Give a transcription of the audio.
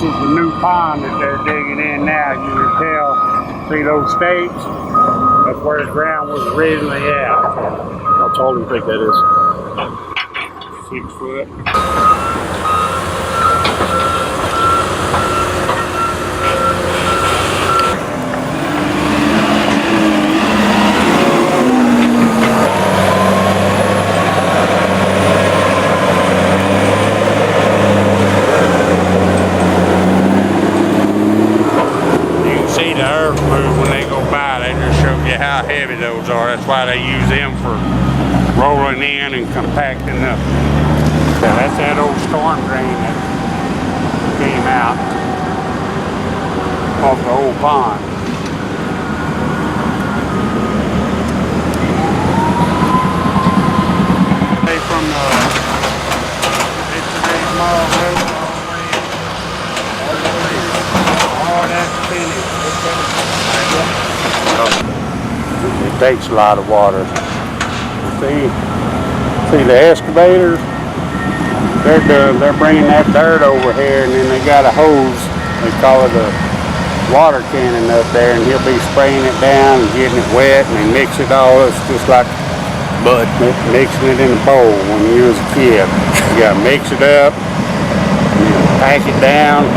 is the new pond that they're digging in now. You can tell, see those stakes? That's where the ground was originally at. How tall do you think that is? 6 foot. How heavy those are. That's why they use them for rolling in and compacting up. So that's that old storm drain that came out off the old pond. From the 58 mile road all that's finished. It takes a lot of water. See the excavators? They're bringing that dirt over here, and then they got a hose. They call it a water cannon up there, and he'll be spraying it down and getting it wet, and they mix it all. It's just like mud mixing it in a bowl when you was a kid. You gotta mix it up, and pack it down.